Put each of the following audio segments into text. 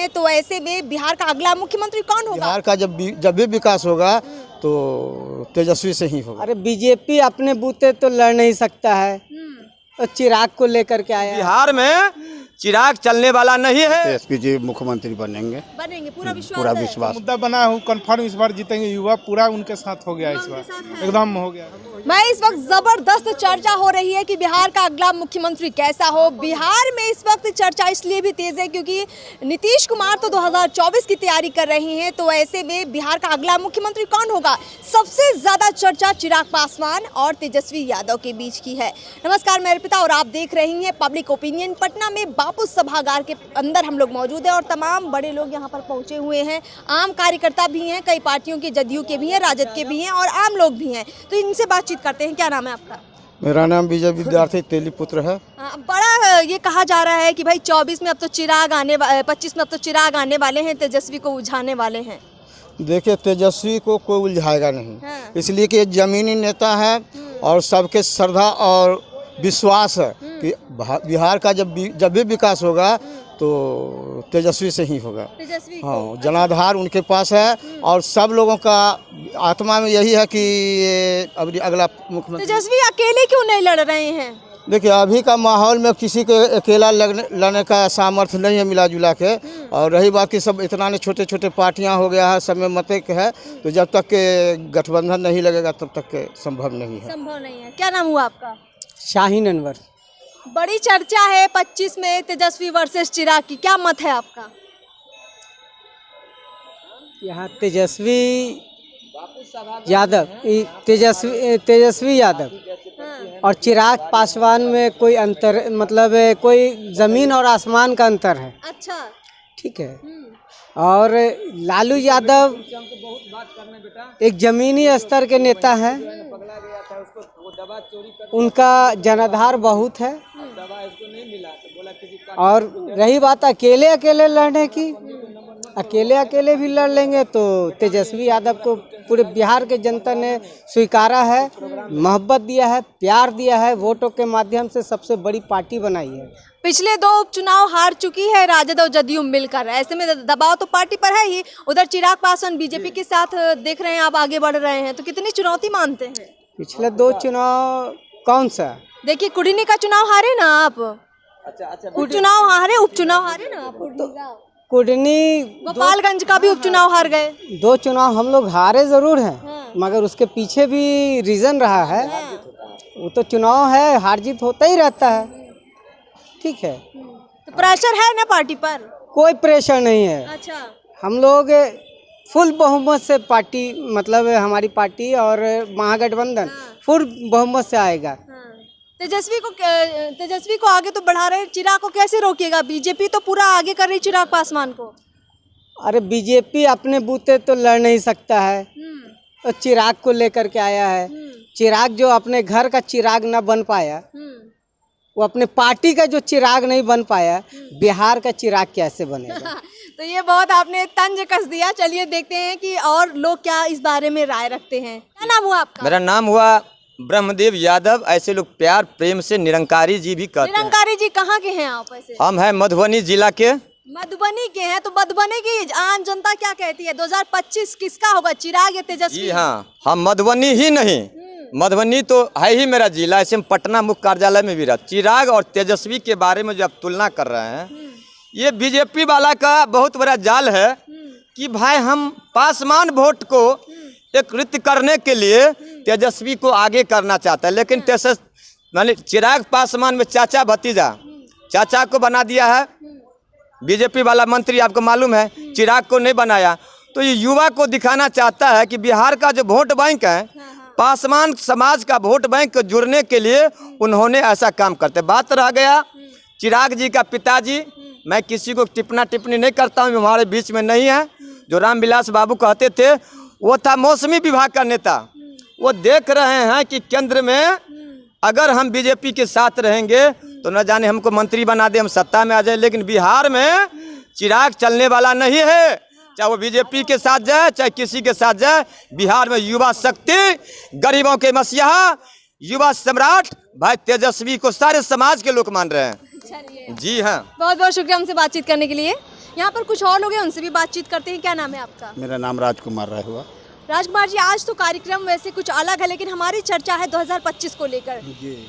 हैं, तो ऐसे में बिहार का अगला मुख्यमंत्री कौन होगा? बिहार का जब भी विकास होगा तो तेजस्वी से ही होगा। अरे बीजेपी अपने बूते तो लड़ नहीं सकता है, तो चिराग को लेकर के आया। बिहार में चिराग चलने वाला नहीं है। तेजस्वी जी मुख्यमंत्री बनेंगे, पूरा विश्वास पूरा है? विश्वास। मुद्दा बना हूँ, कन्फर्म इस बार जीतेंगे, युवा पूरा उनके साथ हो गया, इस बार एकदम हो गया। मैं इस वक्त जबरदस्त चर्चा हो रही है कि बिहार का अगला मुख्यमंत्री कैसा हो। बिहार में इस वक्त चर्चा इसलिए भी तेज है क्योंकि नीतीश कुमार तो 2024 की तैयारी कर रही हैं, तो ऐसे में बिहार का अगला मुख्यमंत्री कौन होगा? सबसे ज्यादा चर्चा चिराग पासवान और तेजस्वी यादव के बीच की है। नमस्कार, मैं अर्पिता और आप देख रही हैं पब्लिक ओपिनियन। पटना में बापू सभागार के अंदर हम लोग मौजूद हैं और तमाम बड़े लोग यहाँ पर पहुंचे हुए हैं। आम कार्यकर्ता भी हैं, कई पार्टियों के, जदयू के भी हैं, राजद के भी हैं और आम लोग भी हैं। तो इनसे बातचीत करते हैं। क्या नाम है आपका? मेरा नाम विजय विद्यार्थी तेली पुत्र है। बड़ा ये कहा जा रहा है कि भाई 24 में अब तो चिराग आने 25 में अब तो चिराग आने वाले हैं, तेजस्वी को उलझाने वाले हैं। देखिए, तेजस्वी को कोई उलझाएगा नहीं। हाँ। इसलिए कि जमीनी नेता है और सबके श्रद्धा और विश्वास है कि बिहार का जब भी विकास होगा तो तेजस्वी से ही होगा। तेजस्वी हाँ, जनाधार उनके पास है और सब लोगों का आत्मा में यही है कि ये अब अगला मुख्यमंत्री। तेजस्वी अकेले क्यों नहीं लड़ रहे हैं? देखिए, अभी का माहौल में किसी को अकेला लड़ने का सामर्थ्य नहीं है मिला जुला के। और रही बात कि सब इतना छोटे छोटे पार्टियां हो गया है, सब में मते है, तो जब तक के गठबंधन नहीं लगेगा तब तक के संभव नहीं है। संभव नहीं है। क्या नाम हुआ आपका? शाहीन अनवर। बड़ी चर्चा है 25 में तेजस्वी वर्सेस चिराग की, क्या मत है आपका? यहाँ तेजस्वी यादव, तेजस्वी यादव और चिराग पासवान में कोई अंतर, मतलब कोई जमीन और आसमान का अंतर है। अच्छा, ठीक है। और लालू यादव एक जमीनी स्तर के नेता हैं, उनका जनाधार बहुत है। और रही बात अकेले लड़ने की, अकेले भी लड़ लेंगे तो तेजस्वी यादव को पूरे बिहार के जनता ने स्वीकारा है, मोहब्बत दिया है, प्यार दिया है, वोटों के माध्यम से सबसे बड़ी पार्टी बनाई है। पिछले 2 उपचुनाव हार चुकी है राजद और जदयू मिलकर, ऐसे में दबाव तो पार्टी पर है ही। उधर चिराग पासवान बीजेपी के साथ देख रहे हैं, आप आगे बढ़ रहे हैं, तो कितनी चुनौती मानते हैं? पिछले 2 चुनाव कौन सा? देखिए, कुड़नी का चुनाव हारे ना आप। उपचुनाव हारे ना आप। कुडनी, गोपालगंज का भी उपचुनाव हार गए। 2 चुनाव हम लोग हारे जरूर हैं, मगर उसके पीछे भी रीजन रहा है। वो तो चुनाव है, हार जीत होता ही रहता है, ठीक है। तो प्रेशर है ना पार्टी पर? कोई प्रेशर नहीं है। अच्छा, हम लोग फुल बहुमत से पार्टी, मतलब हमारी पार्टी और महागठबंधन फुल बहुमत से आएगा। तेजस्वी को आगे तो बढ़ा रहे, चिराग को कैसे रोकिएगा? बीजेपी तो पूरा आगे कर रही चिराग पासवान को। अरे बीजेपी अपने बूते तो लड़ नहीं सकता है, तो चिराग को लेकर के आया है। चिराग जो अपने घर का चिराग न बन पाया, वो अपने पार्टी का जो चिराग नहीं बन पाया, बिहार का चिराग कैसे बनेगा? तो ये बहुत आपने तंज कस दिया। चलिए देखते हैं कि और लोग क्या इस बारे में राय रखते हैं। क्या नाम हुआ आपका? मेरा नाम हुआ ब्रह्मदेव यादव। ऐसे लोग प्यार प्रेम से निरंकारी जी भी कहते हैं। निरंकारी जी कहाँ के हैं आप? ऐसे हम हैं मधुबनी जिला के। मधुबनी के हैं, तो मधुबनी की आम जनता क्या कहती है? 2025 किसका होगा, चिराग या तेजस्वी? जी हाँ, हम मधुबनी ही नहीं, मधुबनी तो है ही मेरा जिला। ऐसे हम पटना मुख्य कार्यालय में भी रहा। चिराग और तेजस्वी के बारे में जो आप तुलना कर रहे हैं, ये बीजेपी वाला का बहुत बड़ा जाल है कि भाई हम पासवान वोट को एकत्रित करने के लिए तेजस्वी को आगे करना चाहता है, लेकिन माने चिराग पासवान में चाचा भतीजा, चाचा को बना दिया है बीजेपी वाला मंत्री, आपको मालूम है, चिराग को नहीं बनाया। तो ये युवा को दिखाना चाहता है कि बिहार का जो वोट बैंक है, पासवान समाज का वोट बैंक को जुड़ने के लिए उन्होंने ऐसा काम करते। बात रह गया चिराग जी का पिताजी, मैं किसी को टिप्पणी नहीं करता हूँ, हमारे बीच में नहीं है। जो रामविलास बाबू कहते थे, वो था मौसमी विभाग का नेता। वो देख रहे हैं कि केंद्र में अगर हम बीजेपी के साथ रहेंगे तो न जाने हमको मंत्री बना दे, हम सत्ता में आ जाए, लेकिन बिहार में चिराग चलने वाला नहीं है। चाहे वो बीजेपी के साथ जाए चाहे किसी के साथ जाए, बिहार में युवा शक्ति, गरीबों के मसीहा, युवा सम्राट भाई तेजस्वी को सारे समाज के लोग मान रहे हैं। जी हाँ, बहुत बहुत शुक्रिया हमसे बातचीत करने के लिए। यहाँ पर कुछ और लोग हैं, उनसे भी बातचीत करते हैं। क्या नाम है आपका? मेरा नाम राजकुमार राय हुआ। राजकुमार जी, आज तो कार्यक्रम वैसे कुछ अलग है, लेकिन हमारी चर्चा है 2025 को लेकर।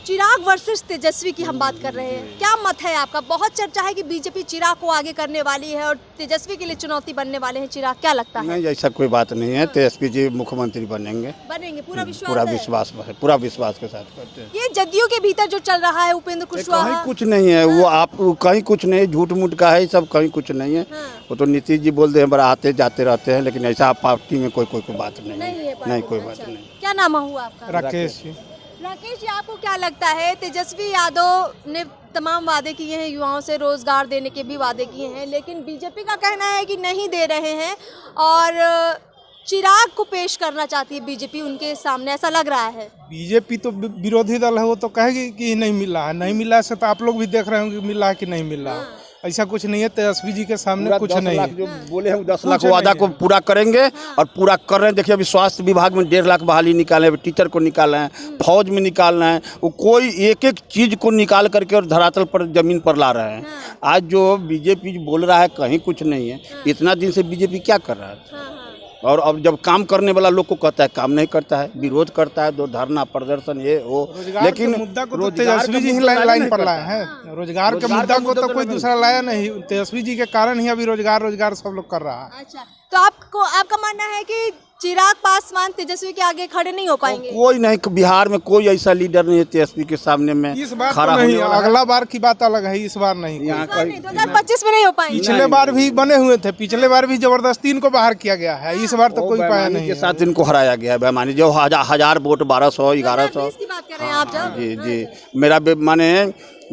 चिराग वर्सेस तेजस्वी की हम बात कर रहे हैं। क्या मत है आपका? बहुत चर्चा है कि बीजेपी चिराग को आगे करने वाली है और तेजस्वी के लिए चुनौती बनने वाले हैं चिराग। क्या लगता है? नहीं, ऐसा कोई बात नहीं है। तेजस्वी जी मुख्यमंत्री बनेंगे, पूरा विश्वास पूरा है? विश्वास है, पूरा विश्वास के साथ करते हैं। ये जदयू के भीतर जो चल रहा है उपेंद्र कहीं कुशवाहा, कुछ नहीं है वो, आप कहीं कुछ नहीं, झूठ मूठ का है सब, कहीं कुछ नहीं है। वो तो नीतीश जी बोलते हैं बड़ा आते जाते रहते हैं, लेकिन ऐसा पार्टी में कोई बात नहीं है। नहीं, कोई बात नहीं। क्या नाम हुआ आपका? राकेश जी। राकेश जी, आपको क्या लगता है? तेजस्वी यादव ने तमाम वादे किए हैं, युवाओं से रोजगार देने के भी वादे किए हैं, लेकिन बीजेपी का कहना है कि नहीं दे रहे हैं और चिराग को पेश करना चाहती है बीजेपी उनके सामने, ऐसा लग रहा है। बीजेपी तो विरोधी दल है, वो तो कहेगी कि नहीं मिल रहा है। नहीं मिल रहा है से तो आप लोग भी देख रहे होंगे मिल रहा है कि नहीं मिल रहा है। ऐसा कुछ नहीं है। तेजस्वी जी के सामने कुछ नहीं है। जो बोले हैं 10 लाख वादा को पूरा करेंगे और पूरा कर रहे हैं। देखिए अभी स्वास्थ्य विभाग में 1.5 लाख बहाली निकाले हैं, टीचर को निकाले हैं, फौज में निकालना है। वो कोई एक एक चीज को निकाल करके और धरातल पर जमीन पर ला रहे हैं। आज जो बीजेपी बोल रहा है कहीं कुछ नहीं है। इतना दिन से बीजेपी क्या कर रहा है? और अब जब काम करने वाला लोग को कहता है काम नहीं करता है, विरोध करता है, दो धरना प्रदर्शन ये वो। लेकिन मुद्दा को तो तेजस्वी जी ही लाइन पर लाए हैं। रोजगार के मुद्दा को तो कोई दूसरा लाया नहीं। तेजस्वी जी के कारण ही अभी रोजगार सब लोग कर रहा है। अच्छा, तो आपका मानना है कि चिराग पासवान तेजस्वी के आगे खड़े नहीं हो पाएंगे? कोई नहीं, बिहार में कोई ऐसा लीडर नहीं है तेजस्वी के सामने में इस बार खड़ा तो नहीं, होने वाला है। अगला बार की बात अलग है, इस बार नहीं। यहाँ 2025 में नहीं हो पाएंगे? पिछले बार भी बने हुए थे, पिछले बार भी जबरदस्ती इनको बाहर किया गया है। इस बार तो कोई पाया नहीं के साथ इनको हराया गया है। बेईमानी जो 1000 वोट 1200 1100 की बात कर रहे हैं आप जब? जी मेरा माने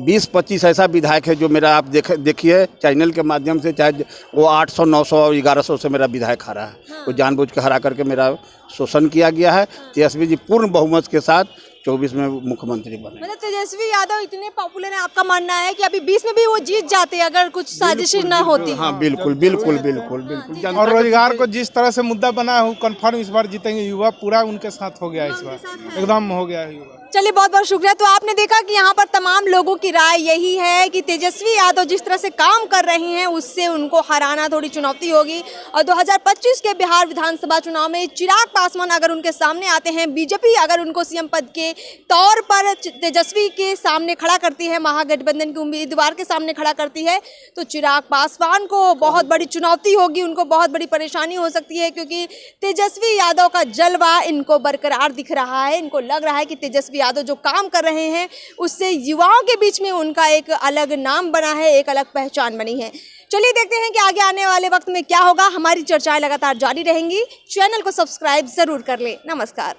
20-25 ऐसा विधायक है जो मेरा आप देखिए चैनल के माध्यम से, चाहे वो 800 900 1100 से मेरा विधायक हरा है। वो जानबूझ के हरा करके मेरा शोषण किया गया है। तेजस्वी जी पूर्ण बहुमत के साथ 24 में मुख्यमंत्री बने। मतलब तेजस्वी यादव इतने पॉपुलर है, आपका मानना है कि अभी 20 में भी वो जीत जाते अगर कुछ साजिश ना होती? हाँ बिल्कुल बिल्कुल बिल्कुल बिल्कुल। और रोजगार को जिस तरह से मुद्दा बना है कन्फर्म इस बार जीतेंगे। युवा पूरा उनके साथ हो गया, इस बार एकदम हो गया युवा। चलिए, बहुत बहुत शुक्रिया। तो आपने देखा कि यहाँ पर तमाम लोगों की राय यही है कि तेजस्वी यादव जिस तरह से काम कर रही हैं उससे उनको हराना थोड़ी चुनौती होगी। और 2025 के बिहार विधानसभा चुनाव में चिराग पासवान अगर उनके सामने आते हैं, बीजेपी अगर उनको सीएम पद के तौर पर तेजस्वी के सामने खड़ा करती है, महागठबंधन के उम्मीदवार के सामने खड़ा करती है, तो चिराग पासवान को बहुत बड़ी चुनौती होगी, उनको बहुत बड़ी परेशानी हो सकती है। क्योंकि तेजस्वी यादव का जलवा इनको बरकरार दिख रहा है। इनको लग रहा है कि तेजस्वी यादव जो काम कर रहे हैं उससे युवाओं के बीच में उनका एक अलग नाम बना है, एक अलग पहचान बनी है। चलिए देखते हैं कि आगे आने वाले वक्त में क्या होगा। हमारी चर्चाएं लगातार जारी रहेंगी। चैनल को सब्सक्राइब जरूर कर लें। नमस्कार।